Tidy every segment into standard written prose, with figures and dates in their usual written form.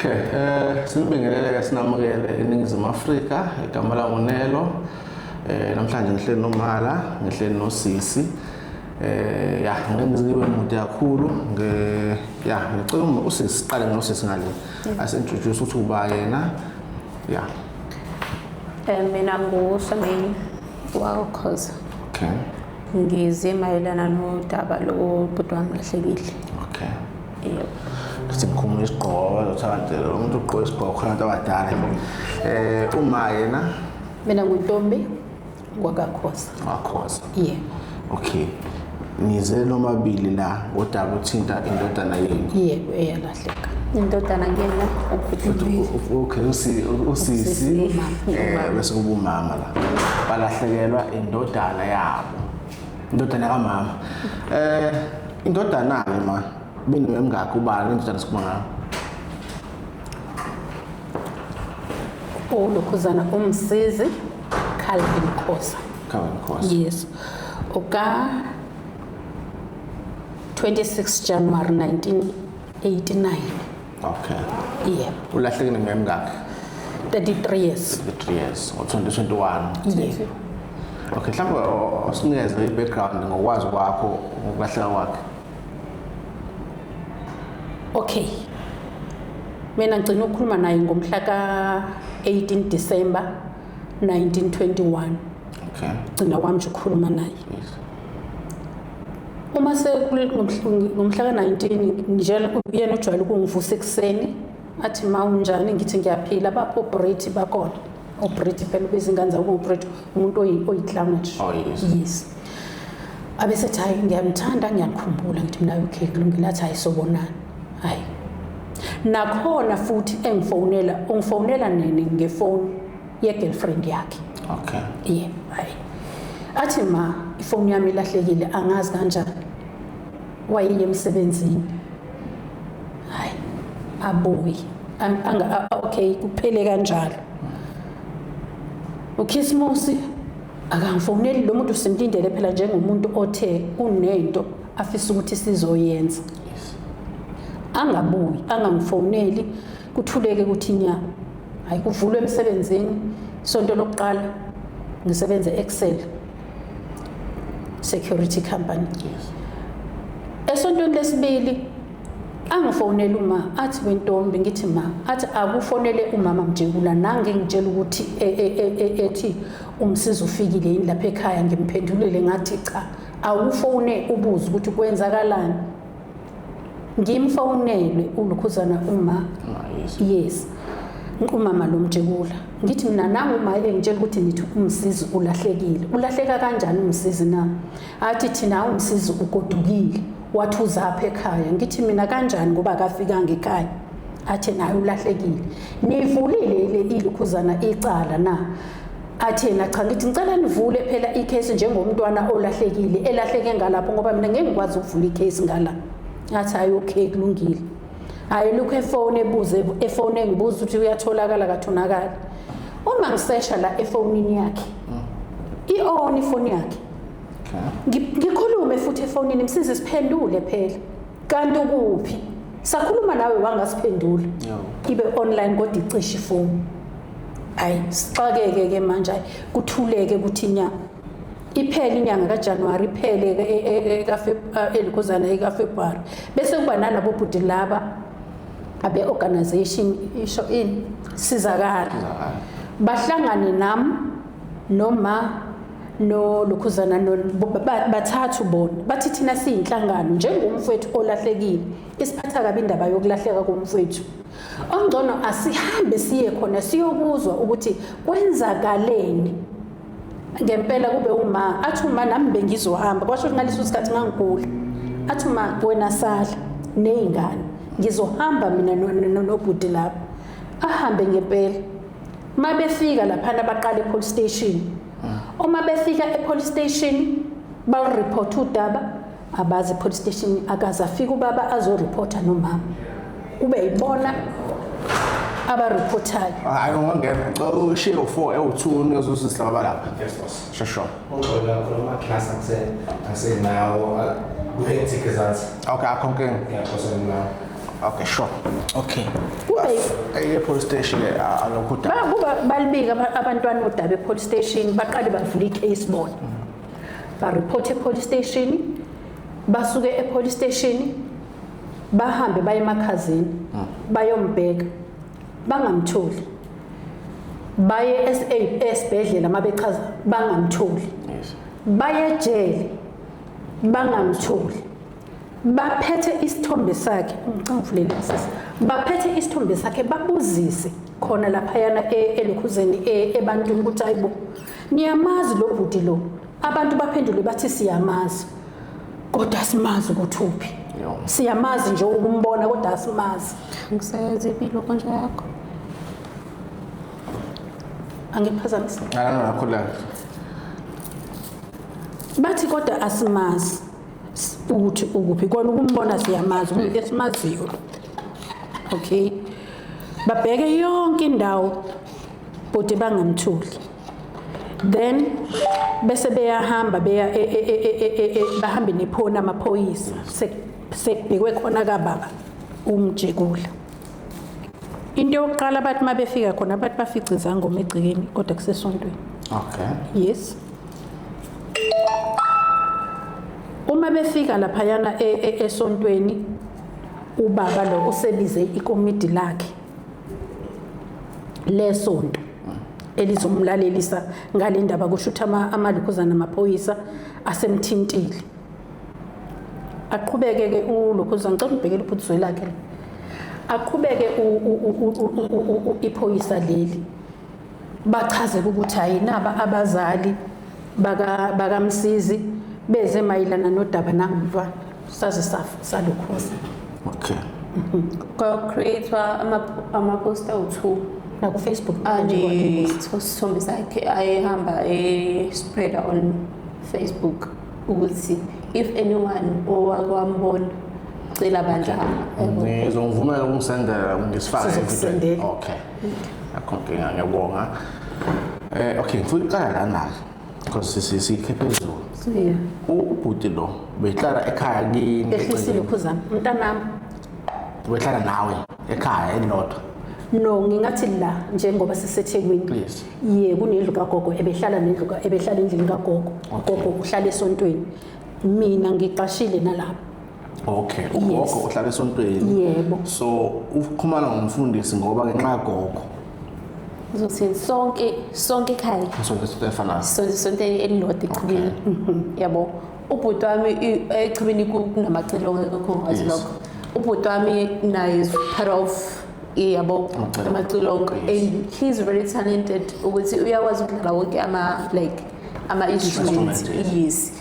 Okay, sinibingelele sinamukele eNingizimu Afrika, igama la Ngonelo. Namhlanje ngihleli noMala, ngihleli noSisi. Ngiziwe umuntu kakhulu ngicela uSisi siqale ngoSisi ngale. Asintroduce ukuthi uba yena. Mina nguShameni waKhoza. Okay. Ngize mayelana nodaba lobhuti wami lahlekile. Okay. Yebo. Kuthi ngikhumula isigqoko uzothi umuntu ugqoka isigqoko khona abantu abadala. Uma yena Mina nguNtombi wakwaKhoza. waKhoza. Yebo. Okay. Nize nomabili la udaba uthinta indodana yenu. Yebo, eyalahleka. Indodana ngiyena Okay, uSisi bese kuba umama la. Balahlekelwa indodana yabo. Indodana kaMama. Indodana ma bini emngakho ubani indodana sikuma ngayo. uLukhuzana umsizi Calvin Khoza. Calvin Khoza. Yes. Oka 26 January 1989. Okay. Yebo. Ulahlekile ngemngakho. 33 years. 3 years or 2021. Yebo. Okay, mhlawumbe usinikeze i-background ngokwazi kwakho ukulahleka kwakhe. Okay. Mina ngicina ukukhuluma naye ngomhla ka-18 December 1921. Okay. Ngicina kwami nje ukukhuluma naye. Yes. Uma ngomhla ka-19 njalo yena ujwayele ukungivusa ekuseni athi ma unjani ngithi ngiyaphila bapho operate bakhona. Operate phela bezingane zawo operate umuntu oyiclown nje. Oh yes. Yes. Abesethi hayi ngiyamthanda ngiyakhumbula ngithi mina okay kulungile athi hayi sobonana. Hayi. Nakhona futhi ungifonela nini ngefoni ye girlfriend yakhe. Okay. Yeah, hayi. Athi ma ifoni yami ilahlekile angazi kanjani. Wayiye emsebenzini. Hayi. Abuyi. Okay kuphele kanjalo. uKhisimusi akangifoneli lo muntu simlindele phela njengomuntu othe kunento afisa ukuthi sizoyenza. Yes. Angabuyi, angangifoneli kuthuleke ukuthi nya. Hayi kuvulwe emsebenzini isonto lokuqala ngisebenza Excel security company. Yes. Esontweni lesibili angifonela uma athi wentombi ngithi ma athi akufonele umama Mjekula nange ngitshela ukuthi ethi umsizi ufikile yini lapha ekhaya ngimphendulele ngathi cha awufone ubuze ukuthi kwenzakalani. Ngimfonele uLukhuzana uma. Yes. Umama lo Mjekula ngithi mina nangu uma engitshela ukuthi nithi umsizi ulahlekile. Ulahleka kanjani umsizi na? Athi thina umsizi ugodukile. Wathi uzapha ekhaya ngithi mina kanjani ngoba akafikanga ekhaya. Athi naye ulahlekile. Nivulile iLukhuzana icala na? Athi yena cha ngithi ngicela nivule phela icase njengomntwana olahlekile elahleke ngalapho ngoba mina ngeke ngikwazi ukuvula icase ngala. Athi hayi okay kulungile. Hayi lokho efone ebuze efone engibuza ukuthi uyatholakala kathonakala. Uma ngisesha la efonini yakhe. I-on ifoni yakhe. Ngikhulume futhi efonini msizi siphendule phela. Kanti ukuphi? Sakhuluma nawe wangasiphendula. Ibe online kodwa icishe ifoni. Hayi sixakeke ke manje kuthuleke ukuthi nya iphele inyanga kaJanuary iphele eLukhuzana ekaFebruary bese kuba nalabo bhuti laba abe organization isho in sizakala bahlangane nami noma no Lukhuzana bathathu bona bathi thina siyinhlangano njengomfowethu olahlekile isiphatha kabi indaba yokulahleka komfowethu ongcono asihambe siye khona siyobuzwa ukuthi kwenzakaleni ngempela kube uma athi uma nami bengizohamba kwasho ngaleso isikhathi ngangigula athi uma wena sala nezingane ngizohamba mina nobhuti lapha ahambe ngempela mabefika lapha abaqala epolice station uma befika epolice station ba report udaba abazi police station akaza fika ubaba azoreporta nomama kube yibona abareportayo. Hayi ngongena ushare 4 L2 nizosisihlaba lapha. Yes boss. Sure. Ngicela ukukhuluma class akusenawo uhectic results. Okay, akonke. Yeah, boss now. Okay, sure. Okay. Police station alokho kuba balibika abantwana odaba police station baqale bavula icase bona ba report police station basuke police station bahambe baye emakhazini bayombheka bangamtholi baye esibhedlela mabechaza bangamtholi baye jail bangamtholi baphethe isithombe sakhe ngicangivulele sisi baphethe isithombe sakhe babuzise khona lapha yana elokhuzeni ebantwini ukuthi ayibo niyamazi lo bhuti lo abantu baphendule bathi siyamazi kodwa simazi ukuthi uphi siyamazi nje ukumbona kodwa asimazi ngisayazi impilo konje yakho angiphazamisa ngakho la bathi kodwa asimazi ukuthi ukuphi kona ukumbona siyamazi umuntu esimaziyo okay babheke yonke indawo bodwa bangamtholi then bese beyahamba beya bahambe nephona amaphoyisa sekubhekwe khona kaBaba uMjekula into yokuqala bathi mabefika khona bathi bafica izangoma egcikeni kodwa kusesontweni okay yes uma befika lapha yana esontweni ubaba lo usebize ikomiti lakhe lesonto elizomlalelisa ngale ndaba kusho ukuthi amalokhuzana amaphoyisa asemthintile aqhubeke ke ulokhuzana ngicela ubhekele uphuthuzwe lakhe aqhubeke iphoyisa leli bachazela ukuthi ayinaba abazali bakamsizi beze mayilana nodaba nangumntwana saze salokhuza okay ko createwa ama poster u2 na ku Facebook anje sithombe sakhe ayehamba spread on Facebook ukuthi if anyone owakwambona cela bandla ngizongivumela ukungisendela ngisifake Sizokusendela. okay akhonkinga ngiyabonga okay mfuna uqala lana because sikhe phezulu yeah ubhuti lo behlala ekhaya kini ehlisile ukhuzana mntanami behlala nawe ekhaya elilodwa no ngingathi la njengoba sisethekwini please ye kunendlu kagogo ebehlala ebehlala endlini kagogo gogo uhlala esontweni mina ngiqashile nalapha okay ugogo uhlala esontweni yebo so ukhulumana ngomfundisi ngoba ngenxa yagogo uzothi sonke ekhaya sonke Stefana sonke elilodwa echibini yabo ubhuti wami echibini kunamacelo ngekho ngathi lokho ubhuti wami naye is part of yabo amacilongo and he's very talented ukuthi uyakwazi ukudlala wonke ama instruments yes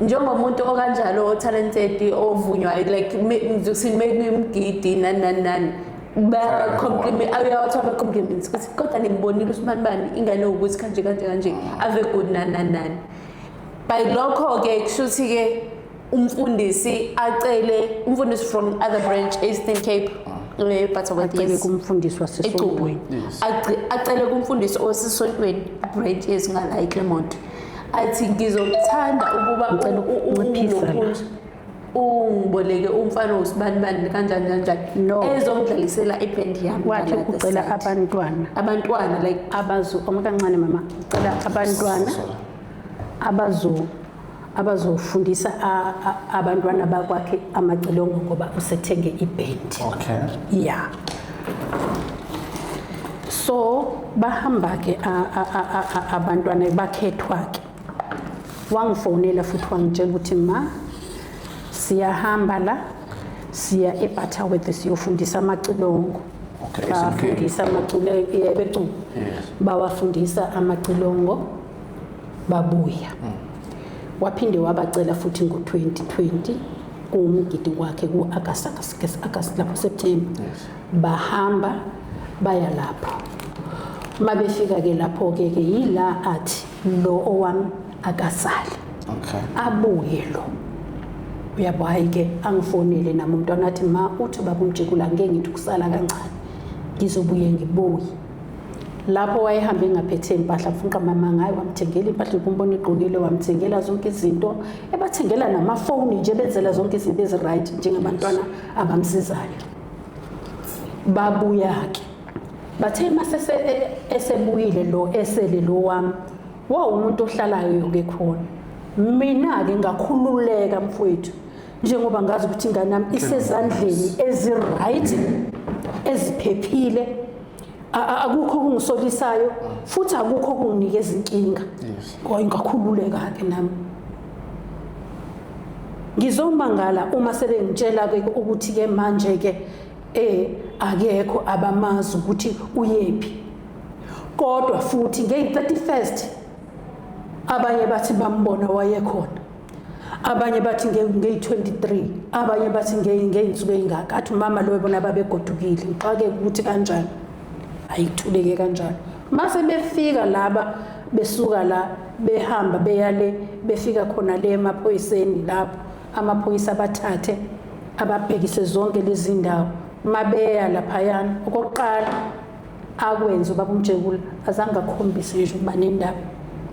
njengomuntu okanjalo talented ovunywayo like ngizokuthi mekuyimgidi nani ba compliment ayawathola compliments ukuthi kodwa ngimbonile uSimanibani ingane ukuthi kanje ave good nani by lokho ke kushuthi ke umfundisi from other branch Eastern Cape acele kumfundisi wasesontweni acele kumfundisi osisontweni branch esingala eClermont athi ngizokuthanda ukuba ungiboleke umfana uSibanibani kanjani ezongidlalisela iband yami wathi ucela abantwana like omakancane mama ucela abantwana abazofundisa abantwana bakwakhe amacilongo ngoba usethenge iband okay yeah so bahamba ke abantwana bakhethwa ke wangifonela futhi wangitshela ukuthi ma siyahamba la siya eButterworth siyofundisa amacilongo okay bafundisa amacilongo yebecu bawafundisa amacilongo babuya waphinde wabacela futhi ngo2020 kumgidi wakhe kuAugust lapho September bahamba baya lapho mabefika ke lapho ke yila athi lo owami akasali okay abuye lo uyabo hayi ke angifonele nami umntwana athi ma uthi baba uMjekula ngeke ngithi kusala kancane ngizobuye ngibuye lapho wayehambe ngaphethe impahla mfunqa mama ngayi wamthengela impahla kumbona igqokile wamthengela zonke izinto ebathengela namafoni nje benzela zonke izinto eziright njengabantwana abamsizayo babuya-ke bathe mase esebuyile lo esele lo wami umuntu ohlalayo-ke khona mina-ke ngakhululeka mfowethu njengoba ngazi ukuthi ingane yami isezandleni ezi-right eziphephile akukho kungisolisayo futhi akukho kunginikeza inkinga ngakhululeka-ke nami ngizomangala uma sebengitshela-ke ukuthi-ke manje-ke akekho abamazi ukuthi uyephi kodwa futhi ngeyi-31st abanye bathi bambona wayekhona abanye bathi ngeyi-23 abanye bathi ngey'nsuku ey'ngaka athi umama lo bona babegodukile ngixake ukuthi kanjani ayikuthuleke kanjalo mase befika laba besuka la behamba beyale befika khona le emaphoyiseni lapho amaphoyisa abathathe ababhekise zonke lezi ndawo mabeya laphayana okokuqala akwenza ubaba uMjegula azange akhombise nje ukuba nendaba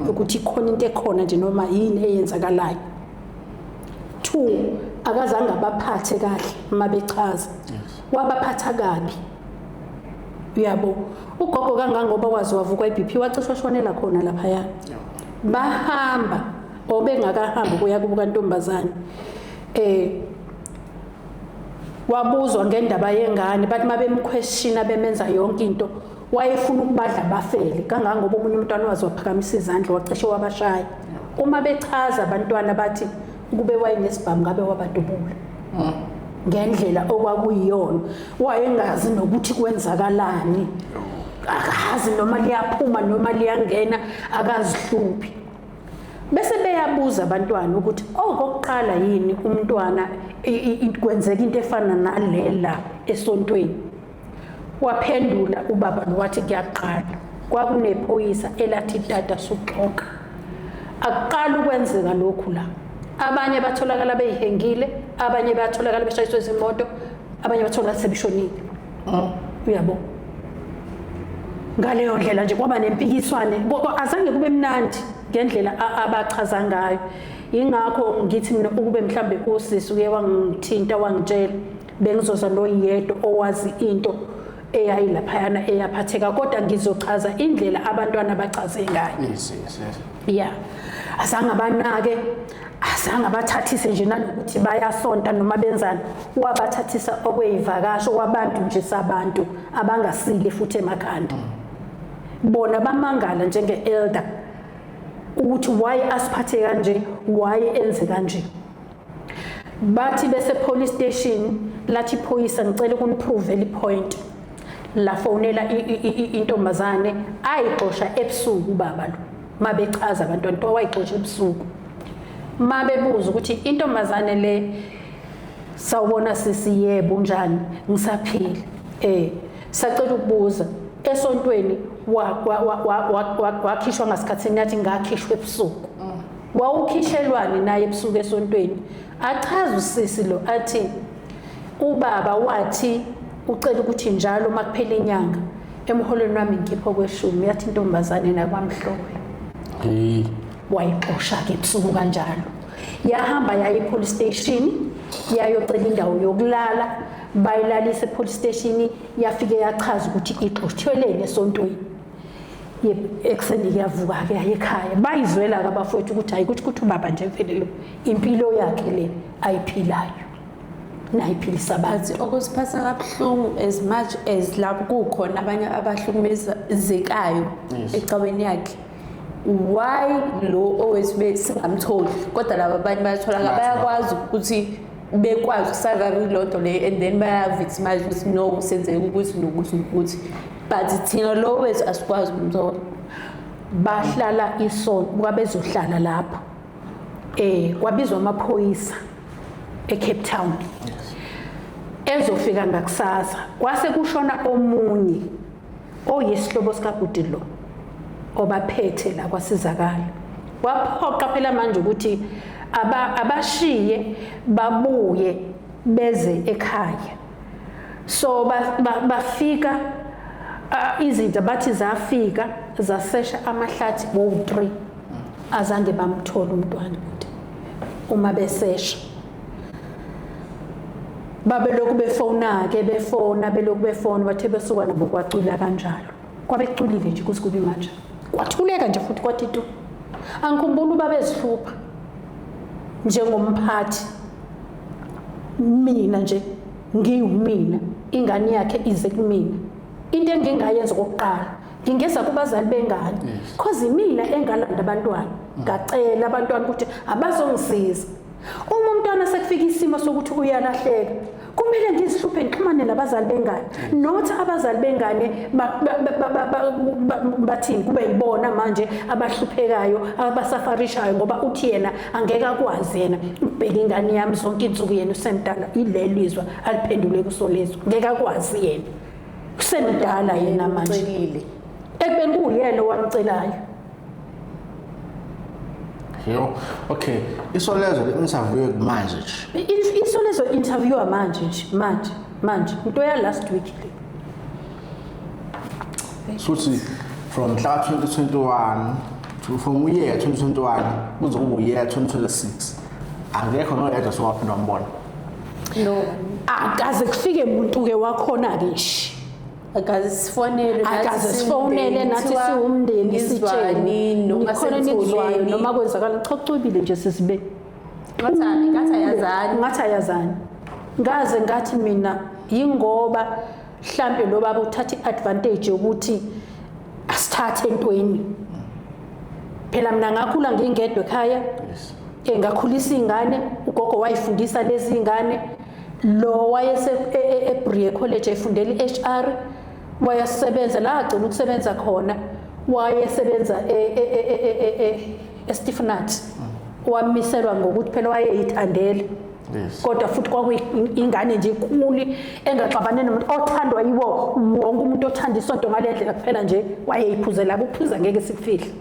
ukuthi ikhona into ekhona nje noma yini eyenzakalayo 2 akazange abaphathe kahle mabechaza wabaphatha kabi uyabo ugogo kangangoba wazi wavuka iBP wacishwa shonela khona laphayana bahamba obengakahambi kuya kubuka ntombazane wabuzwa ngendaba yengane bathi mabemquestiona bemenza yonke into wayefuna ukubadla bafele kangangoba umunye umntwana wazi waphakamisa izandla wacishe wabashaya uma bechaza abantwana bathi kube wayenesibhamu ngabe wabadubula ngendlela okwakuyiyona wayengazi nokuthi kwenzakalani akazi noma liyaphuma noma liyangena akazihluphi bese beyabuza abantwana ukuthi okokuqala yini umntwana kwenzeka into efana nalela esontweni waphendula ubaba wathi kuyaqala kwakunephoyisa elathi tata suxoka aqala ukwenzeka lokhu la abanye batholakala beyihengile abanye batholakala beshayiswe izimoto abanye batholakala sebishonile uyabo ngaleyo ndlela nje kwaba nempikiswane azange kube mnandi ngendlela abachaza ngayo ingakho ngithi mina ukube mhlambe usisi uye wangithinta wangitshela bengizoza noyedwa owazi into eyayilaphayana eyaphatheka kodwa ngizochaza indlela abantwana bachaze ngayo yeah azange abanake azange abathathise nje nalokuthi bayasonta noma benzani wabathathisa okweyivakasho kwabantu nje sabantu abangasile futhi emakhanda bona bamangala njenge-elder ukuthi why asiphathe kanje why enze kanje bathi bese police station lathi iphoyisa ngicela ukuniprove eli point la fonela intombazane ayixosha ebusuku baba lo mabechaza abantwana into wayixosha ebusuku mabebuza ukuthi intombazane le sawubona sisi yebo njani ngisaphila sacela ukubuza esontweni wakhishwa ngasikhathini yathi ngakhishwa ebusuku wawukhishelwani naye ebusuku esontweni achaza usisi lo athi ubaba wathi ucela ukuthi njalo makuphela inyanga emholweni wami ngipho kweshumi yathi intombazane nakwamhlowe wayixosha ke ebusuku kanjalo yahamba yaya epolice station yayocela indawo yokulala bayilalisa epolice station yafike yachaza ukuthi ixothwelele esontweni ekseni yavuka ke ekhaya bayizwela ke abafowethu ukuthi hayi ukuthi ubaba nje mfele lo impilo yakhe le ayiphilayo nayiphilisa abathi okusiphatha kabuhlungu as much as lapho kukhona abanye abahlukumezekayo ecaweni yakhe why lo always besingamtholi kodwa laba abanye bayathola bayakwazi ukuthi bekwazi ukusurvive kulonto le and then baya-victimize ukuthi no senzeka ukuthi nokuthi nokuthi but thina lo wethu asikwazi ukumthola bahlala isonto kwabezohlala lapho kwabizwa amaphoyisa eCape Town ezofika ngakusasa kwase kushona omunye oyisihlobo sikabhuti lo obaphethe la kwasizakala waphoqa phela manje ukuthi abashiye babuye beze ekhaya so bafika izinto bathi zafika zasesha amahlathi bo3 azange bamthola umntwana uma besesha babeloku befona ke befona bathe besuka nabo kwacula kanjalo kwabeculile nje kuze kube manje kwathuleka nje futhi kwathi tu angikhumbula ubaba ezihlupha njengomphathi mina nje ngiyumina ingane yakhe ize kumina into engingayenza kokuqala ngingeza kubazali bengane because mina engalanda abantwana ngacela abantwana ukuthi abazongisiza uma umntwana sekufika isimo sokuthi uyalahleka kumele ngizihluphe ngixhumane nabazali bengane not abazali bengane bathini kube yibona manje abahluphekayo abasafarishayo ngoba uthi yena angeke akwazi yena ukubheka ingane yami zonke insuku yena usemdala ilelizwa aliphendule kusolezwe ngeke akwazi yena usemdala yena manje ekubeni kuyena wamcelayo. Yo, okay. Isolezo le-interview manje nje. Isolezo interview manje. Into ya last week le. Suthi from 2021 to from year 2021 kuze kube year 2026. Angekho noyedwa sowaphinda wambona. No. Akaze kufike umuntu ke wakhona ke nje. Akaze sifonele nathi siwumndeni sitshele nikhona nizwayo noma kwenzakala chocubile nje sisibe ngathi ayazani ngaze ngathi mina yingoba mhlambe lo baba uthatha advantage yokuthi asithathe entweni phela mina ngakhula ngingedwe ekhaya ngakhulisa ingane ugogo wayifundisa lezi ingane lo wayese eBrie College efundela iHR wayesebenza la agcina ukusebenza khona wayesebenza eStephenat wamiselwa ngokuthi phela wayeyithandele kodwa futhi kwakuyingane nje inkulu engaxabane nomuntu othandwa yiwo wonke umuntu othanda isonto ngalendlela kuphela nje wayeyiphuzela ukuphuza ngeke sikufihle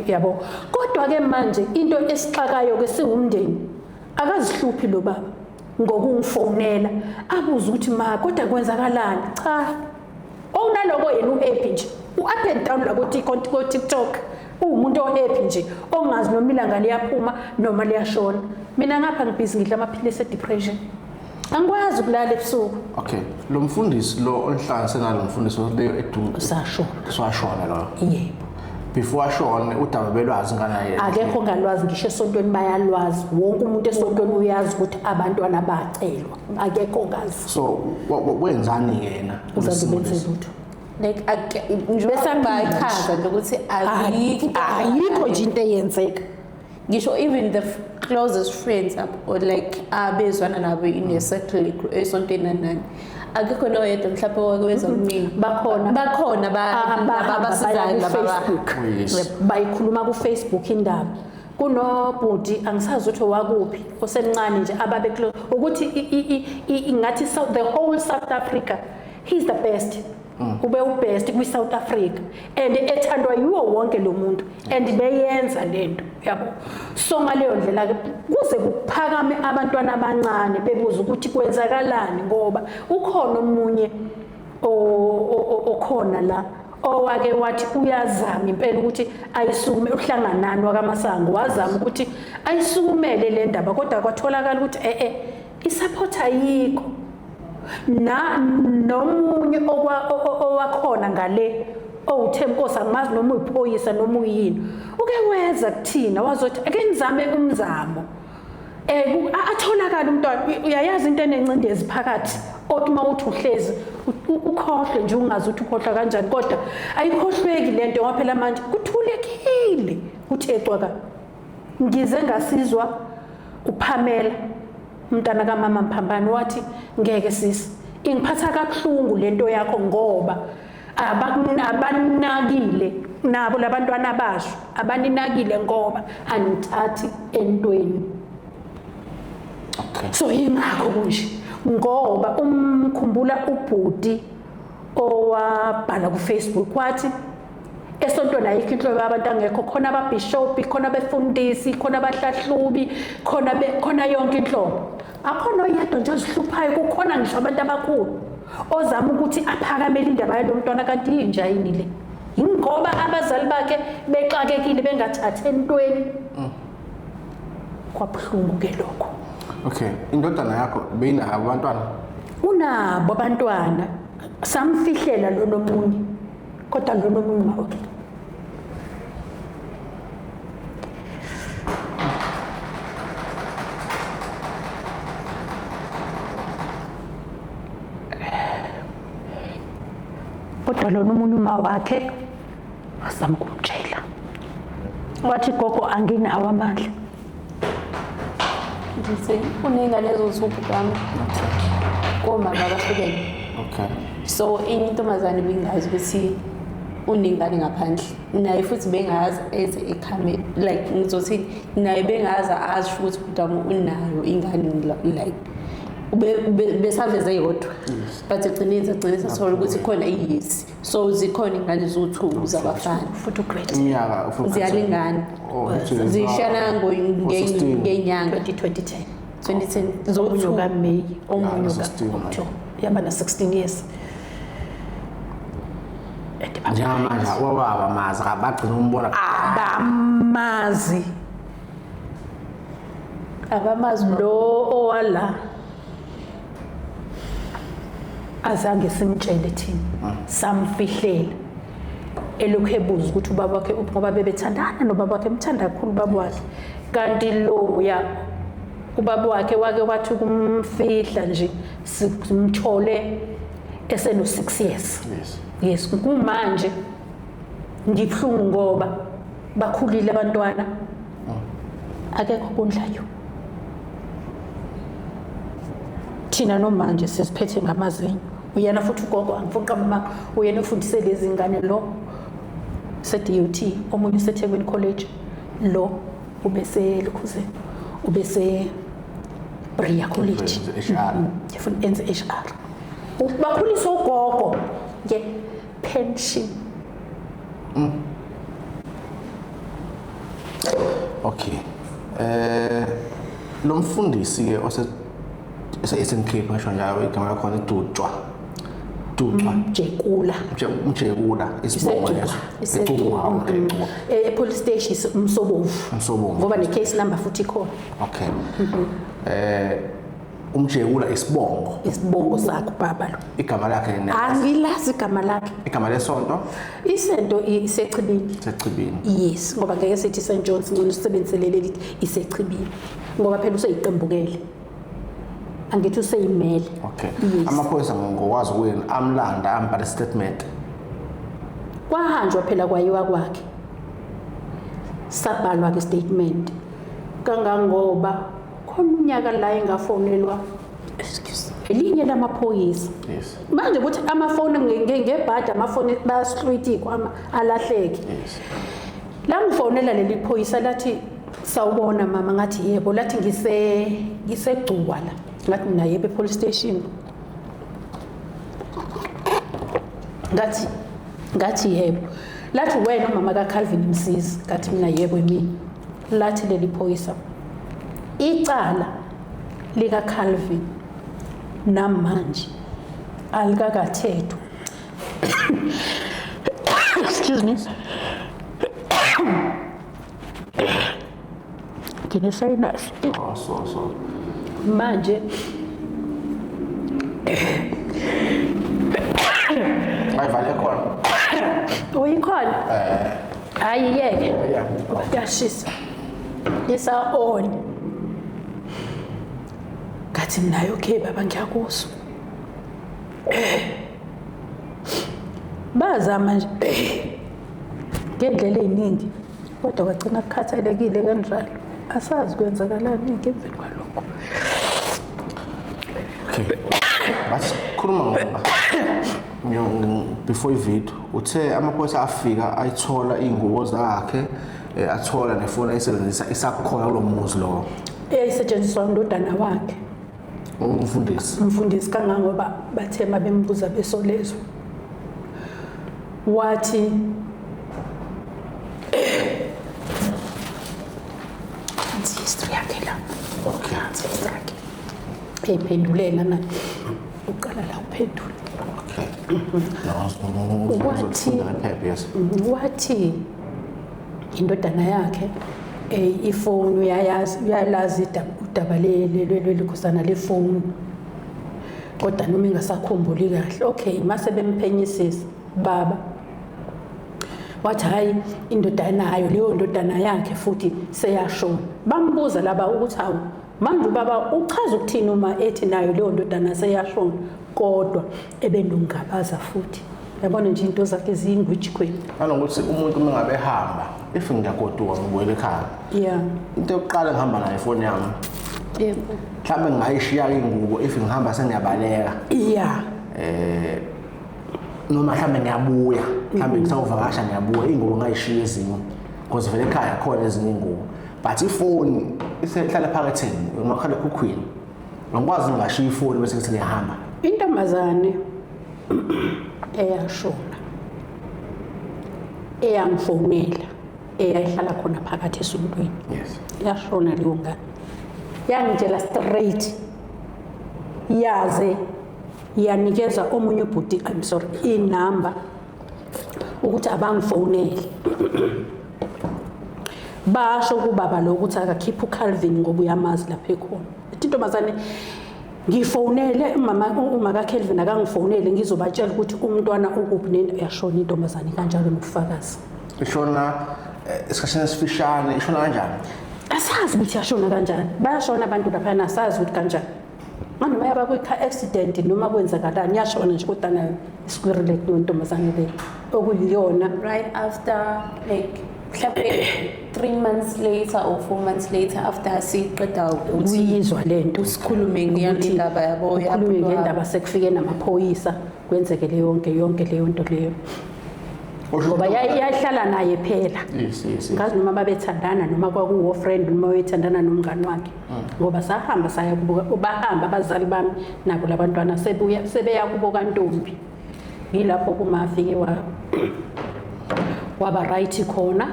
yabo kodwa ke manje into esixakayo ke singumndeni akazihluphi lo baba ngokungifonela abuza ukuthi ma kodwa kwenzakalani cha onaloko yena uhappy nje u-up and down la ku-TikTok umuntu o-happy nje ongazi noma ilanga liyaphuma noma liyashona mina ngapha ngibhizi ngidla amaphilisi e-depression angikwazi ukulala ebusuku. Okay, lo mfundisi lo onhlanganise nalo mfundisi leyo eduze sashona lo yebo before ashone udaba belwazi ngana yena akekho ngalwazi ngisho esontweni bayalwazi wonke umuntu esontweni uyazi ukuthi abantwana bacelwa akekho ngazi so wenzani yena uzabenze lutho like besambayichaza ukuthi ayikho nje into eyenzeka ngisho even the closest friends or like abezwana nabo in a circle esontweni nani akekho noyedwa mhlawumbe wakwenza kumina bakhona abasizayo Facebook bayikhuluma ku Facebook indaba kunobhudi angisazi ukuthi wakuphi osemncane nje ababe close ukuthi ingathi the whole South Africa he's the best ube ubest kwi South Africa and ethandwa yiwo wonke lo muntu and beyenza lento yabo so ngaleyo ndlela kuze kuphakame abantwana abancane bebuza ukuthi kwenzakalani ngoba ukhona omunye okhona la owake wathi uyazama impela ukuthi ayisukume uhlanganani wakaMasango wazama ukuthi ayisukumele le ndaba kodwa kwatholakala ukuthi isupport ayikho nomunye owakhona ngale owuThemkosi angimazi noma uyiphoyisa noma uyini uke weza kuthina wazothi ake ngizame umzamo atholakala umntwana uyayazi into enencindezi phakathi othi mawuthi uhlezi ukhohle nje ungazi ukuthi ukhohla kanjani kodwa ayikhohlweki lento ngoba phela manje kuthulekile uthe cwaka ngize ngasizwa uPamela umntana kaMama Mphambane wathi ngeke sisi ingiphatha kabuhlungu lento yakho ngoba abanakile nabo labantwana basho abaninakile ngoba anithathi entweni. Okay. So yingakho kunje ngoba umkhumbula ubhudi owabhala ku Facebook wathi esontweni ayikho inhlobo yabantu angekho khona ababishop khona abefundisi khona abahlahlubi khona yonke inhlobo akhona oyedwa nje ozihluphayo kukhona ngisho abantu abakhulu ozama ukuthi aphakamele indaba yalo mntwana kanti inja yini le ingoba abazali bakhe bexakekile bengathathi entweni kwabuhlungu ke lokho. Okay, indodana yakho beyinabo abantwana? Unabo abantwana. Samfihlela lo nomunye. Kodwa lo nomunye ma okay. Kodwa lo nomunye uma wakhe asami kumtshela. Wathi gogo anginawo amandla. Ngithi unengane ezosuphi kwami. Koma abahlukene. Okay. So intombazane bengazi ukuthi unengane ngaphandle. Naye futhi bengazi eze ekhame like ngizothi naye bengazi azi ukuthi udamo unayo ingane like besaveze yodwa. But egcinisa sola ukuthi khona iyisi. So zikhona ingane zo2 zabafana Futhi ugrade. Iminyaka ziyalingana. Zishana ngenyanga 2010. 2010 Omunye zo2 kaMay, omunye 16, kaOctober. Yaba na 16 years. njengama nje wababa mazi abagcina umbona Abamazi. abamazi Lo owala azange simtshele thina. Samfihlela. Elokhu ebuza ukuthi ubaba wakhe ngoba bebethandana nobaba wakhe emthanda kakhulu ubaba wakhe. Kanti lo ya ubaba wakhe wake wathi kumfihla nje simthole eseno 6 years. Yes, kumanje ngibhlungu ngoba bakhulile abantwana. Akekho kondlayo. Thina nomanje sesiphethe ngamazinyo. Uyena futhi ugogo angifuni qamama uyena ufundise lezi ngane lo se-DUT omunye useThekwini College lo ubese Lukhuzeni ubese Bria College yafuna enze HR. Bakhulisa ugogo nge pension. Okay. Lo mfundisi ke esengikhipha ngisho njalo igama lakho iDudwa. Mjekula. Mjekula isibongo leso. Ecukwa. Police station Msobovu. Ngoba ne case number futhi ikhona. Okay. Umjekula isibongo sakho baba lo. Igama lakhe Angilazi igama lakhe. Igama lesonto? Isento isechibini. Sechibini. Yes, ngoba ngeke sithi St John's ngene usebenzelele lithi isechibini. Ngoba phela useyiqembukele. Angithi useyimele. Okay. Amaphoyisa ngokwazi kuwena amlanda ambhala statement. Kwahanjwa phela kwayiwa kwakhe. Sabhalwa ke statement. Kangangoba khona unyaka la engafonelwa elinye lamaphoyisa. Yes. Manje ukuthi amafoni ngebhadi amafoni bayashlwiti kwama alahleke. Yes. La ngifonela leli phoyisa lathi sawubona mama ngathi yebo lathi ngisegcuwa la. Ngathi mina yebo police station. Ngathi yebo. Lathi wena mama kaCalvin Msizi ngathi mina yebo mina. Lathi leli phoyisa icala lika Calvin namanje alikakathethwa. Excuse me. Can you say that? So. Manje Ayivale khona. uyikhona? Hayi yeke. Yashisa. Isa on. Ngathi mina okay baba ngiyakuzwa. Bazama nje ngendlela eziningi kodwa wagcina ukukhathalekile kanjalo. Asazi kwenzakalani ngemveni kwalokho. Okay. Basikhuluma before ivideo uthe amaphoyisa afika ayithola izingubo zakhe athola nefoni ayisebenzisa isakhona kulo muzi lo. Eyisetshenziswa indodana wakhe. Umfundisi kangangoba bathema bembuza besolezo. Wathi history yakhe la. Okay. History yakhe. Ephendulela na. Uqala la uphendula. Okay. Wathi indodana yakhe ifoni uyalazi udaba lelikhosana lefoni kodwa noma ingasakhumbuli kahle. Okay, mase bemphenyisisa baba wathi hayi indoda nayo leyo ndodana yakhe futhi seyashona. Bambuza laba ukuthi hawu manje baba uchaza ukuthini uma ethi nayo leyo ndodana seyashona kodwa ebenongabaza futhi. Yabona nje into zakhe zingwitch queen. Anokuthi umuntu mengabe ehamba if ngiyagoduka ngibuyele ekhaya. Yeah. Into yokuqala ngihamba nayo ifoni yami. Yebo. Mhlawumbe ngayishiya ingubo if ngihamba sengiyabaleka. Yeah. Noma mhlawumbe ngiyabuya mhlawumbe ngisawuvakasha ngiyabuya ingubo ngayishiya ezinye because vele ekhaya khona ezinye ingubo but ifoni isehlala phakatheni umakhala ekhukhwini ngikwazi ngashiya ifoni bese kuthi ngiyahamba. Intombazane eyashona eyangifonela eyayihlala khona phakathi esontweni. Yes. Yashona leyo ngane yangitshela straight yaze yanikeza omunye ubhuti inamba ukuthi abangifonele basho kubaba lo ukuthi akakhipha uCalvin ngoba uyamazi lapha ekhona. Intombazane ngifonele uma kaCalvin akangifonele ngizobatshela ukuthi umntwana ukuphi nento yashona intombazane kanjalo nokufakaza. Ishona isikhathini esifishane ishona kanjani? Asazi ukuthi yashona kanjani. Bayashona abantu lapha nasazi ukuthi kanjani. Manje bayaba kwi-car accident noma kwenzakalani yashona nje kodwa nayo isikwirelate nontombazane le okuyiyona right after like 3 months later or 4 months later after siqeda uyizwa lento usikhulume ngiyandaba yabo yakhulume ngendaba sekufike namaphoyisa kwenzeke yonke leyo nto leyo ngoba yayihlala naye phela. Yes. Ngazi noma babethandana noma kwakuwo friend noma wethandana nomngani wakhe ngoba sahamba saya kubuka bahamba abazali bami nabo labantwana sebeya kubuka ntombi yilapho kumafike waba right khona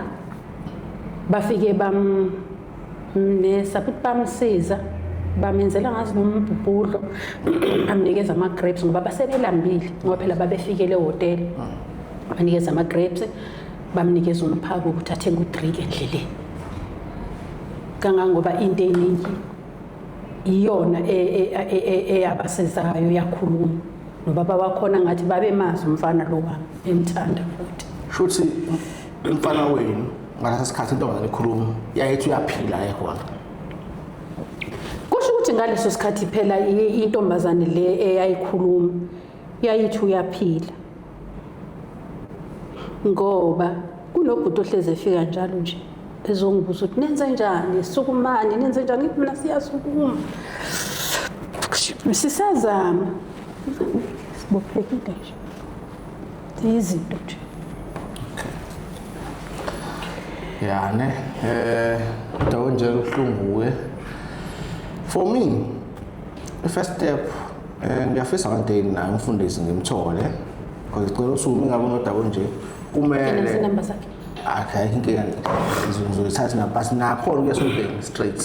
bafike bamnesa futhi bamsiza bamenzela ngazi nombhubhudlo amnikeza ama grapes ngoba basebelambile ngoba phela babefikele hotel. Banikeza ama grapes bamnikeza umphako ukuthi athenge udrink endleleni kangangoba into eningi iyona eyabasizayo yakhuluma nobaba wakhona ngathi babemazi umfana lo wami emthanda futhi. Shuthi umfana wenu ngalesa sikhathi intombazane ekhuluma yayithi uyaphila ekhona. Kusho ukuthi ngaleso sikhathi phela intombazane le eyayikhuluma yayithi uyaphila ngoba kunobhuti ohleze efika njalo nje ezongibuza ukuthi nenze njani sukumani nenze njani mina siyasukuma sisazama sibophekile nje izinto nje. Yani dawo nje uhlunguwe for me the first step ngiyafisa nganteni na ngifundisi ngimthole because ngicela usumi ngabona dawo nje kumele inamba zakhe inkinga ngizothatha na bus nakhona kuyasubheka straight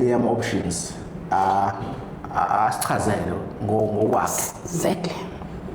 yam options asichazele ngokwakhe exactly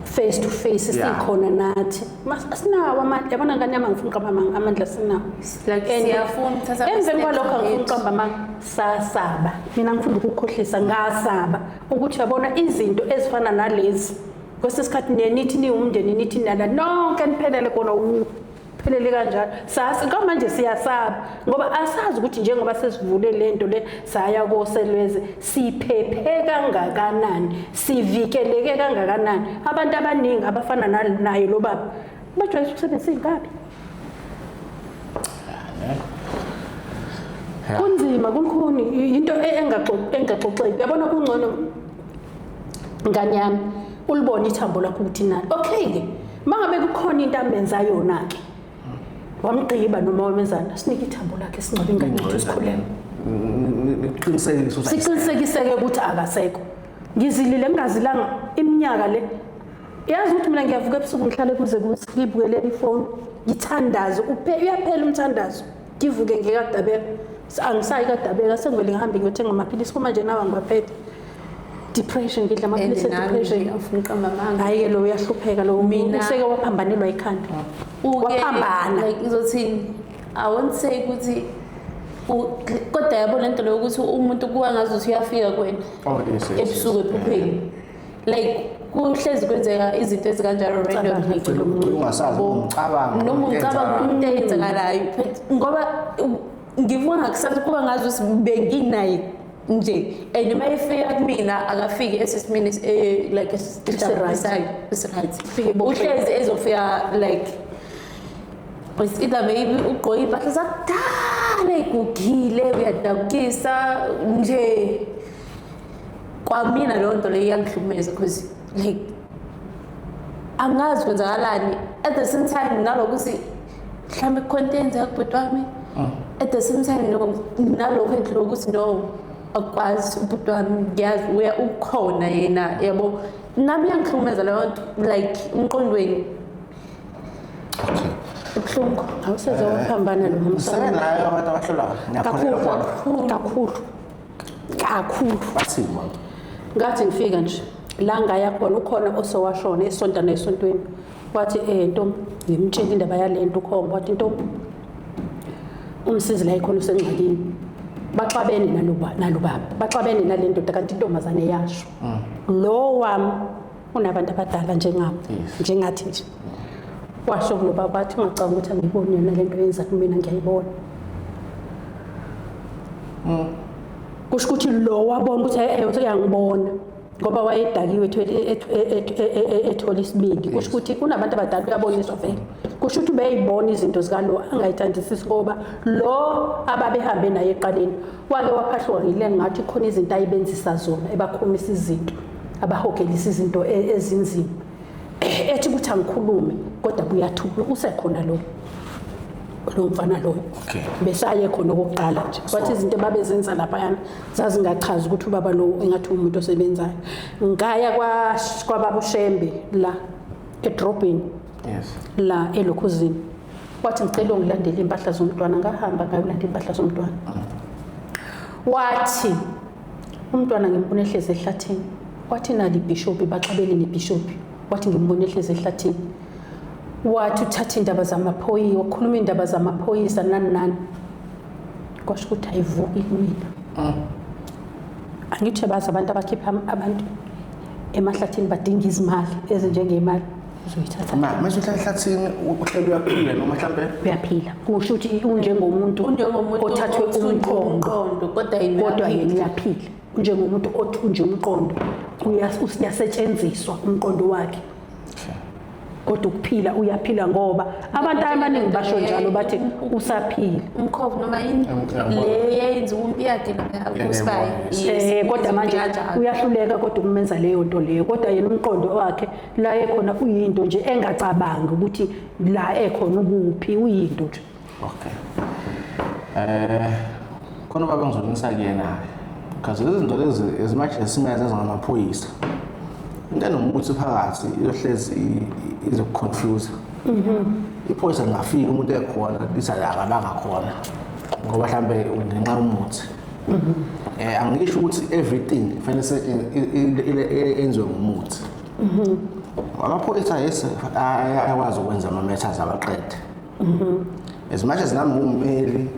face to face sikhona nathi masinawo amandla yabona ngani yami ngifuna uqamba amandla sinawo like siyafuna uthatha emveni kwalokho ngifuna uqamba sasaba mina ngifuna ukukhohlisa ngasaba ukuthi yabona izinto ezifana nalezi kwesikhathi nithi ni umndeni nithi nala nonke niphelele kona uphelele kanjalo sasi manje siyasaba ngoba asazi ukuthi njengoba sesivule lento le saya koselweze siphephe kangakanani sivikeleke kangakanani abantu abaningi abafana naye lo baba bajwayele ukusebenzisa ingabi kunzima kunkhuni into engaxoxeki yabona kungcono ngani yami ulibona ithambo lakho ukuthi nani okay ke mangabe kukhona into amenzayo yona ke wamgqiba noma wamenzana sinike ithambo lakhe singabe ingane yethu sikhulele siqinisekise ukuthi akasekho ngizilile ngingazilanga iminyaka le yazi ukuthi mina ngiyavuka ebusuku ngihlale kuze ngibukele ifoni ngithandaze uyaphela umthandazo ngivuke ngekadabeka angisayi kadabeka sengivele ngihambe ngiyothenga amaphilisi kuma nje nawa ngibaphethe depression ngidla amaphilisi depression afuna uqamba amanga hayi lo uyahlupheka lo mina useke waphambanelwa ikhanda waphambana like izothini I won't say ukuthi kodwa yabo lento lokuthi umuntu kuwa ngazuthi uyafika kwena Oh yes. ebusuku ephupheni like kuhlezi kwenzeka izinto ezikanjalo randomly Ungasazi umcabango. noma ucabanga into eyenzakalayo ngoba ngivuka ngakusathi kuba ngazuthi benginaye nje and uma efika kumina akafiki esesimini like right uhlezi ezofika like it's either maybe ugqoka impahla zakudala igugile uyadabukisa nje kwamina leyo nto leyo iyangihlukumeza because like angazi kwenzakalani at the same time nalokuthi mhlawumbe content yakubhuti wami at the same time nalokho endlela ukuthi no akwazi ubhuti wami ngiyazi ukhona yena yabo nami iyangihlukumeza leyo nto like emqondweni ubuhlungu awuseze waphambana lo msana Sebenayo abantu abahlolayo. kakhulu Bathini manje? ngathi ngifika nje la ngaya khona ukhona osowashona esonta nesontweni wathi ntombi ngimtshela indaba yalento ukhomba wathi ntombi umsizi la ikhona usengxakini baxabene nalubaba baxabene nalendoda kanti intombazane yasho lo wami unabantu abadala njengathi nje washo kuloba bathi ngicabanga ukuthi angiyiboni yona lento yenza kumina ngiyayibona kusho ukuthi lo wabona ukuthi uyangibona ngoba wayedakiwe ethola isibindi kusho ukuthi kunabantu abadala uyaboniswa vele kusho ukuthi beyibona izinto zikalo angayithandisisi ngoba lo ababehambe naye eqaleni wake waphahlwa ngile ngathi khona izinto ayibenzisa zona ebakhomisa izinto abahogelisa izinto ezinzima ethi ukuthi angikhulume kodwa buyathula usekhona lo mfana lo besaye khona okokuqala nje wathi izinto babezenza lapha yana zazingachazi ukuthi ubaba lo engathi umuntu osebenzayo ngaya kwababa uShembe la edrobheni la elokhuzini wathi ngicela ungilandele impahla zomntwana ngahamba ngayolanda impahla zomntwana wathi umntwana ngimbone ehlezi ehlathini wathi nali bishop baxabene nebishop wathi ngimbone ehlezi ehlathini wathi uthatha indaba zamaphoyisa ukhuluma indaba zamaphoyisa nani kwasho ukuthi ayivuki kumina angithi baza abantu abakhipha abantu emahlathini badinga izimali ezinjengemali uzoyithatha manje uhlahlathini uhlelo uyaphila noma mhlambe uyaphila kusho ukuthi unjengomuntu othathwe umqondo kodwa yena uyaphila unjengomuntu othunje umqondo uyasetshenziswa umqondo wakhe kodwa ukuphila uyaphila ngoba abantu abaningi basho njalo bathi usaphila umkhovu noma yini le yenza umpiyade kusibaya kodwa manje uyahluleka kodwa ukumenza leyo nto leyo kodwa yena umqondo wakhe la ekhona uyinto nje engacabangi ukuthi la ekhona ukuphi uyinto nje khona baba ngizonisa kuyena because izinto lezi as much as simenza ngamaphoyisa into nomuthi phakathi iyohlezi izokuconfuse iphoyisa lingafika umuntu ekhona lisalanga bangakhona ngoba mhlambe ngenxa yomuthi angisho ukuthi everything fanele enziwe ngomuthi amaphoyisa yes ayakwazi ukwenza ama matters abaqede as much as nami ngumeli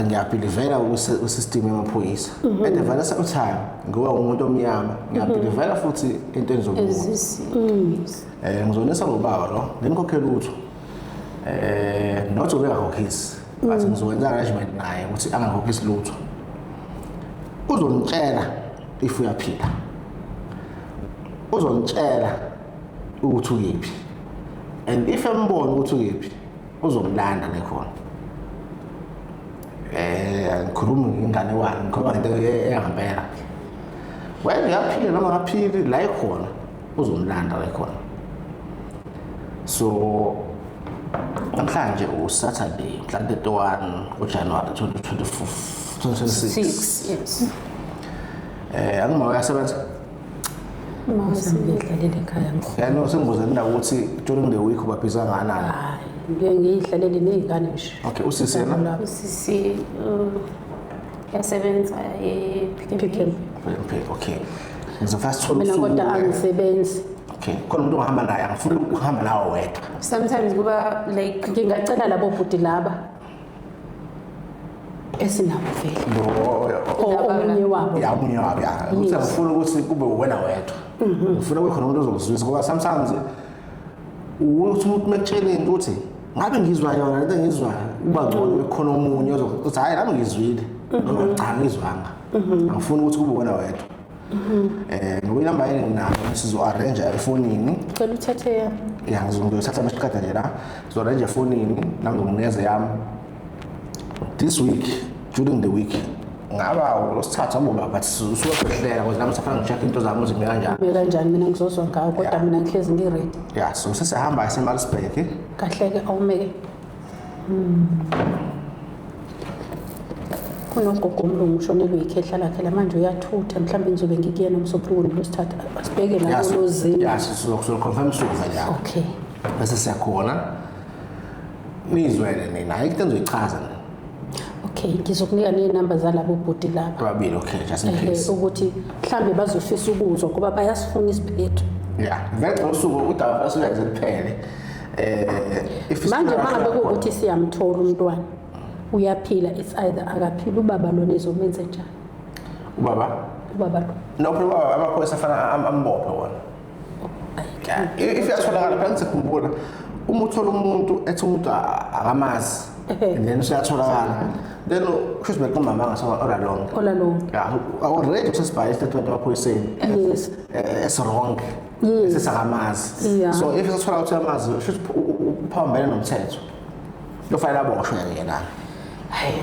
ngiyabhilivela usystem yamaphoyisa at the very same time ngoba umuntu omnyama ngiyabhilivela futhi into enzomuntu ngizonisa ubaba lo ngimkhokhela utho not ubekakhokhisi but ngizokwenza arrangement naye ukuthi angakhokhisi lutho uzonitshela if uyaphila uzonitshela ukuthi uyiphi and if embona ukuthi uyiphi uzomlanda lekhona ngikhuluma ingane wami ngoba into engempela wena uyaphila noma ngaphili la ikhona uzomlanda la ikhona so namhlanje uSaturday mhlawumbe 31 kuJanuary 2026 yes angima uyasebenza ngidlalela ekhaya yani sengibuza indawo ukuthi during the week ubabhiza nganani ngiyidlalele nezingane nje okay usisi yena usisi yasebenza Pick okay ngizofast thola mina kodwa angisebenzi okay khona umuntu ohamba naye angifuni ukuhamba nawe wedwa sometimes kuba like ngingacela labo bhuti laba esinawo vele omunye wabo ya ukuthi ngifuna ukuthi kube wena wedwa ngifuna kube khona umuntu ozokuzwisa ngoba sometimes uthi umuntu mekutshela ukuthi ngabe ngizwa yona lento engizwayo kuba ngcono khona omunye ozokuthi hayi nami ngizwile noma cha ngizwanga angifuni ukuthi kube wena wedwa ngoba inamba yini nginayo sizo-arrange efonini cela uthathe yami ya ngizothatha amashikada nje la sizo-arrange efonini nangizokunikeze yami this week during the week ngaba losithathu abuba but usuwehlela ngoba nami safana ngicheck into zami ukuthi kanjani mina ngizozwa ngawo kodwa mina ngihlezi ngiready ya so sesihamba eseMaritzburg kahleke awumeke kunogogo omlungu ushonelwe ikhehla lakhe lamanje uyathutha mhlawumbe ngizobe ngikuyena umsophukuni losithatha asibheke la kulozini ya sizoconfirm sukuva la okay bese siyakhona nizwele nina into engizoyichaza okay ngizokunika nenamba zalabo bhuti laba probably okay just in case ukuthi mhlambe bazofisa ukuzwa ngoba bayasifuna isiphetho ya vele usuku udaba asuyenze kuphele manje mangabe ukuthi siyamthola umntwana uyaphila it's either akaphila ubaba lo nezomenze njani ubaba lo no phela ubaba amaphoyisa afana ambophe wona if yatholakala phela ngikukhumbula uma uthola umuntu ethi umuntu akamazi and then usiyatholakala then kusho ukuthi umama angasona all along ya already usesibhaye statement waphoyiseni yes it's wrong sesakamazi so if isathola ukuthi amazi usho uphambene nomthetho kufanele aboshwe yena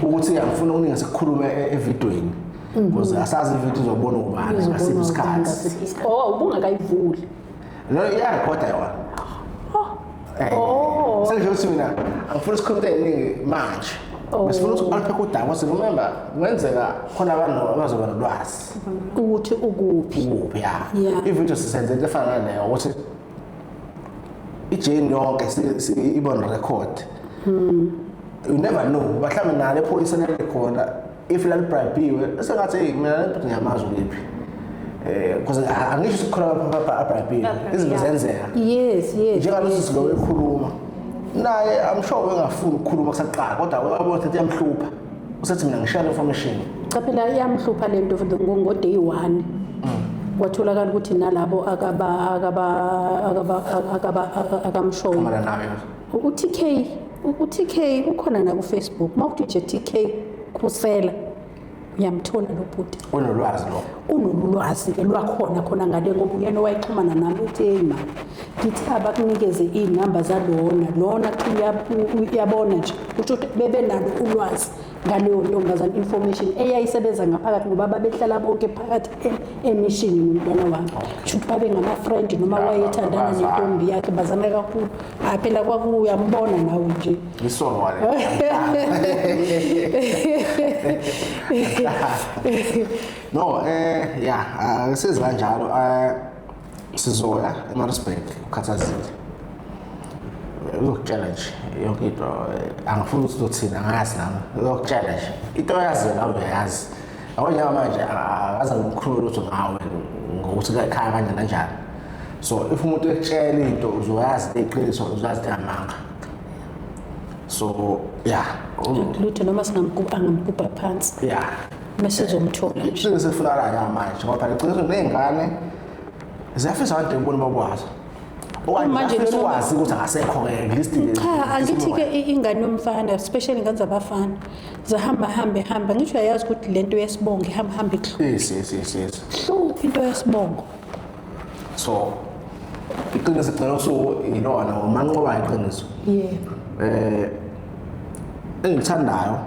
ukuthi ngifuna ukuningi sekukhuluma evidweni because asazi ividiyo izobona ubani ngasiphi isikhathi ubungakayivuli no iyarekhoda yona senje ukuthi mina angifuna isikhuluma eziningi manje besifuna ukuthi aliphe udaba ngoba remember kungenzeka khona abantu abazoba nolwazi ukuthi ukuphi ya ividiyo sisenze into efana naleyo ukuthi ijeni yonke ibona record you never know mhlawumbe nale police nelekhona if lalibribiwe sengathi hey mina lento ngiyamazi ukuphi because angisho sikhona abribiwe izinto zenzeka yes njengalosi silowe ekhuluma naye I'm sure engafuni ukukhuluma kusaqala kodwa wabona ukuthi yamhlupha usethi mina ngishare information cha phela yamhlupha lento ngo day 1 kwatholakala ukuthi nalabo akamshow kamana nawe uTK ukhona na ku Facebook mawuthi nje TK Khusela uyamthola lo bhuti unolwazi ke lwakhona khona ngale ngoba uyena wayixhumana nami uthi hey man ngithi abakunikeze inamba zalona uyabona nje ukuthi bebe nalo ulwazi ngaleyo ntombazana information eyayisebenza ngaphakathi ngoba babehlala bonke phakathi emission nomntwana wami ukuthi babe ngama friend noma wayethandana nentombi yakhe bazana kakhulu phela kwakuyambona nawe nje isolo wale no size kanjalo sizoya eMaritzburg ukhathazile uzokutshela nje yonke into angifuni ukuthi uzothina ngazi nami uzokutshela nje into oyaziyo nawe uyayazi awonye manje akaza ngomkhulu lutho ngawe ngokuthi ekhaya kanjani kanjani so if umuntu ekutshela into uzoyazi iqiniso uzazi amanga so lutho noma singamgubha phansi mesizomthola nje sifuna la manje ngoba phela iqiniso nezingane ziyafisa abantu ukubona babwazi manje lokwazi ukuthi akasekho ke list cha angithi ke ingane yomfana especially ingane zabafana zahamba ngisho yayazi ukuthi lento yesibongo ihamba yes into yesibongo so iqiniso ngicela so yilona umanqoba iqiniso engithandayo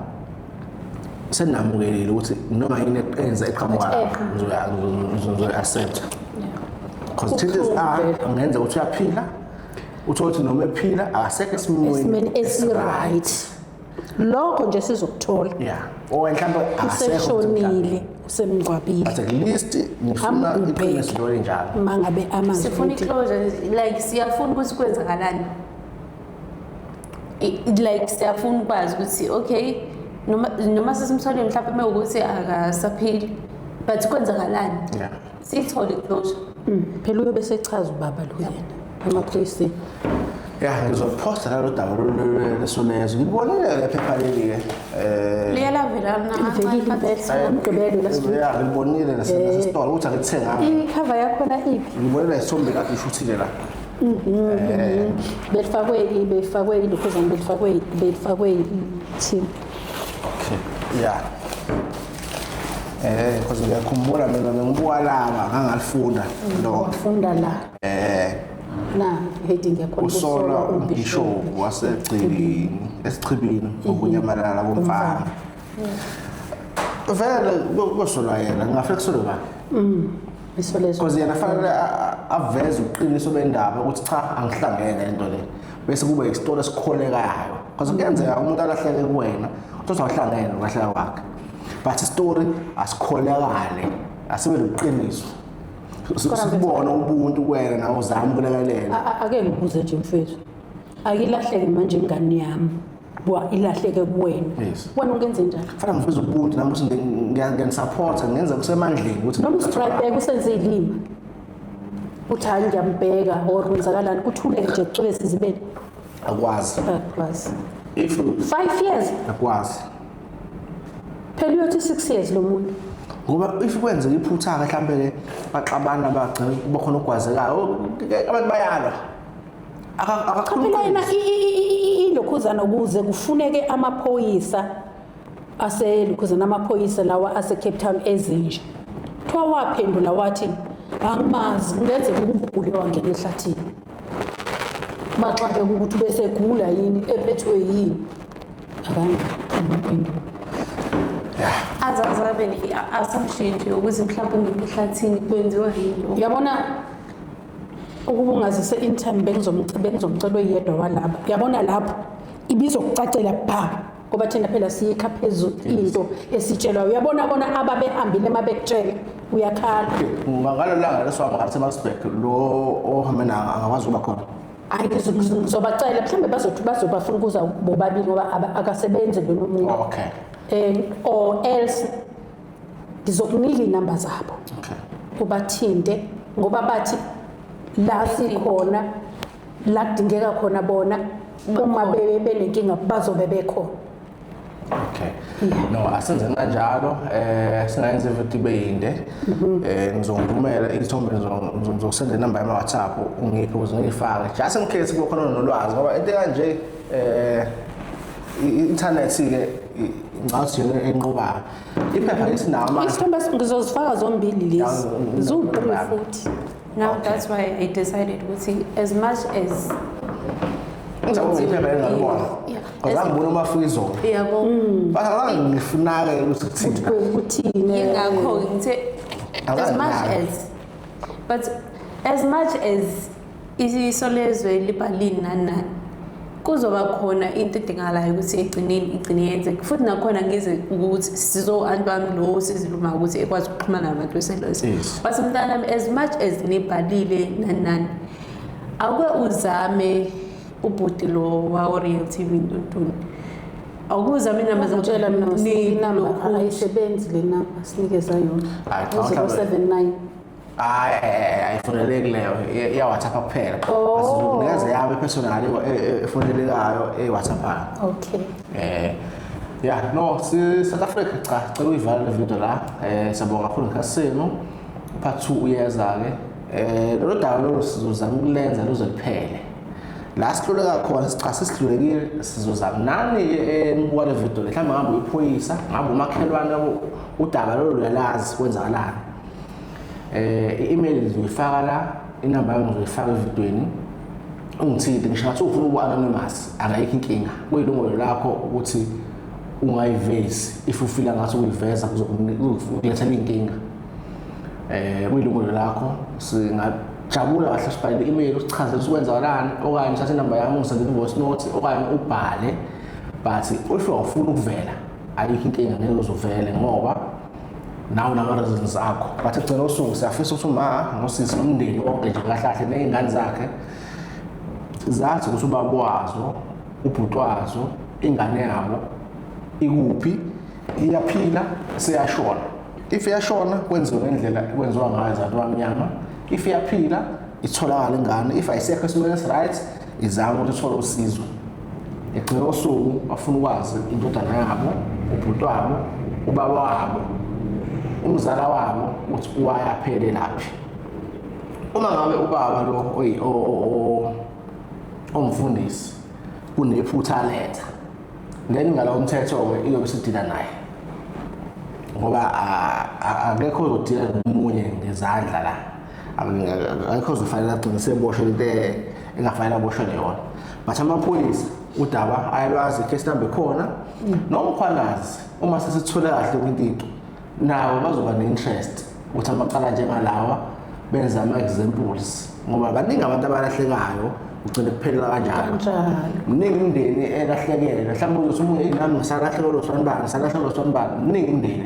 senamukelile ukuthi noma yini enza eqhamuka ngizoya accept because changes are angenza ukuthi uyaphila uthola ukuthi noma ephila akasekho esimweni esi-right lokho nje sizokuthola mhlawumbe useshonile usemngcwabile but at least ngifuna iqiniso lo njalo mangabe amazi sifuna iclosure like siyafuna ukuthi kwenzakalani like siyafuna ukwazi ukuthi okay noma sesimthole mhlawumbe mewukuthi akasaphili but kwenzakalani sithole closure phela uyobe sechaza ubaba lo yena emaphoyiseni Ya ngizophosta lalo daba lesonezo. Ngibonile le phepha leli ke. Liyalavela Ya ngibonile nasesitolo ukuthi angithenga. ikhava yakhona iphi Ngibonile isithombe kade ishuthile la. belifakwe ilokhuzana belifakwe team. Okay. Ya. Because ngiyakhumbula mina ngibuka laba ngangalifunda lo. Ufunda la na heading yakhona Usola umbishop esichibini okunyamalala komfana. Vele kosola yena ngafike kusola ba. isolezo Because yena fanele aveze uqiniso bendaba ukuthi cha angihlangene lento le. Bese kube isitolo esikholekayo. Because kuyenzeka umuntu alahleke kuwena uthi awuhlangene nokahleka kwakhe. But istory asikholekane asibe liqiniso. Sikubona ubuntu kuwena nawe uzama ukulekelela. ake ngibuze nje mfethu akilahleke manje ingane yami ilahleke kuwena wena ungenze njani Fanele ngifeze ubuntu nami ukuthi ngiyanisupport ngenza kusemandleni ukuthi noma ustrike usenze ilima uthi hayi ngiyambheka or kwenzakalani kuthuleke nje kucwesi zibele akwazi. If 5 years akwazi. phela uyothi 6 years lo muntu Ngoba if kwenzeka iphutha ke mhlambe ke baxabana bagcina kukhona ogwazekayo abantu bayalwa. phela yena ilokhuzana ukuze kufuneke amaphoyisa aselokhuzana amaphoyisa lawa ase Cape Town ezinje kuthiwa waphendula wathi angimazi kungenzeka ukugula wangena ehlathini maxake ukuthi bese gula yini ephethwe yini akangiphendula azazabe assumption nje ukuthi mhlawumbe ungekho ehlathini kwenziwa yini uyabona ukuba ungazise intime bengizomcela oyedwa walapha uyabona lapho ibizokucacela bha ngoba thina phela siyikha phezulu into esitshelwa uyabona bona ababehambile mabekutshela uyakhala ngalo langa leswanga Marsberg lo ohamba na angakwazi ukuba khona. hayi ngizobacela mhlambe bazobafuna ukuza bobabili ngoba akasebenzi lo nomuntu Okay. Or else ngizokunika inamba zabo Okay. ubathinte ngoba bathi la sikhona la kudingeka khona bona uma benenkinga bazobe bekhona. Okay. No, asenze kanjalo singayenza ividiyo beyinde ngizongivumela isithombe ngizosenda inamba yama WhatsApp ungiphe ukuze ngifake just in case kukhona nolwazi ngoba into kanje internet ke ngcathi enqoba iphepha lesinama Isithombe ngizozifaka zombili lezi zu3 futhi. Now that's why I decided ukuthi as much as ngizawuphepha engakubona ngoba ngibona umafika izolo yabo ngifuna ke ukuthi Kuthini ingakho ngithe as much as isolezwe libhalini nani kuzoba khona into edingalayo ukuthi igcine yenzeke futhi nakhona ngize ukuthi sizo-anti bami lo siziluma ukuthi ekwazi ukuxhumana nabantu beselosi but mntanami as much as nibhalile nani ake uzame ubhuti lo wa-Royal TV Ntuntuni awukuzame inamba zakutshela mina ayisebenzi le namba sinikeza yona 079 ayifoneleki leyo iya WhatsApp kuphela asizokunikeza yabo personal efonelekayo eWhatsApp. Okay. Yeah, no, South Africa cha cela uyivala le video la siyabonga kakhulu ngasenu part 2 uyeza ke lo daba lo sizozama ukulenza luze liphele la sihluleka khona sicha sihlulekile sizozama nani enibuka le video mhlawumbe ngabe uyiphoyisa ngabe umakhelwane udaba lo luyalazi kwenzakalani i-email ngizoyifaka la inamba yami ngizoyifaka evidweni ungithinte ngisho ngathi ufuna ubu-anonymous akayikho inkinga kuyilungelo lakho ukuthi ungayivezi if ufila ngathi ukuyiveza kuzokulethela inkinga kuyilungelo lakho singajabula kahle sibhalele i-email usichazele ukuthi kwenzakalani okanye uthathe inamba yami ungisendele i-voice note okanye ubhale but if ufuna ukuvela ayikho inkinga ngeke uzuvele ngoba nawo nama-reasons akho but ekugcina usuku siyafisa ukuthi nosisi nomndeni wonke nje kahle ney'ngane zakhe zathi ukuthi ubaba wazo ubhuti wazo ingane yabo ikuphi iyaphila seyashona if iyashona kwenziwa ngendlela kwenziwa ngayo abantu abamnyama if iyaphila itholakala ingane if ayisekho esimweni esi-right izama ukuthi uthole usizo. Ekugcineni kosuku bafuna ukwazi indodana yabo, ubhuti wabo, ubaba wabo, umzala wabo ukuthi uwayaphele laphi. Uma ngabe ubaba lo omfundisi kunephutha letha, then ngalo umthetho-ke iyobe sidila naye, ngoba akekho uzodila nomunye ngezandla la, akekho uzofanele agcine seboshwe into engafanele aboshwele yona. But amapholisa udaba ayalwazi icase number khona nomkhwanazi uma sesithole kahle kwintinto nawo bazoba ne-interest ukuthi amaqala njengalawa benza ama-examples, ngoba baningi abantu abalahlekayo ugcine kuphelela kanjalo. Mningi imindeni elahlekele, mhlawumbe uzothi umuntu nami ngisalahlekelwa uswanibani, ngisalahlekelwa uswanibani, mningi imindeni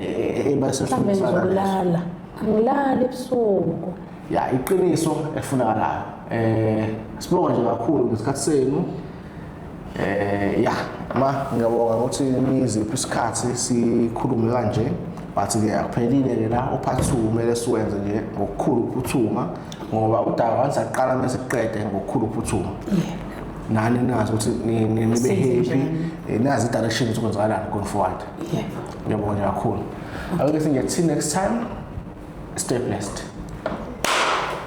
ngilala angilali ebusuku. Ya iqiniso elifunakalayo. Sibonga nje kakhulu ngesikhathi senu. Ya ngiyabonga ukuthi niziphi isikhathi sikhulume kanje, but-ke akuphelile-ke la uphathi 2 kumele siwenze nje ngokukhulu ukuphuthuma, ngoba udaba wanisaqala mase siqede ngokukhulu ukuphuthuma. Nani nazi ukuthi nibe happy, nazi i-direction ukuthi kwenzakalani going forward. Ngiyabonga kakhulu. Ake singethi next time, stay blessed.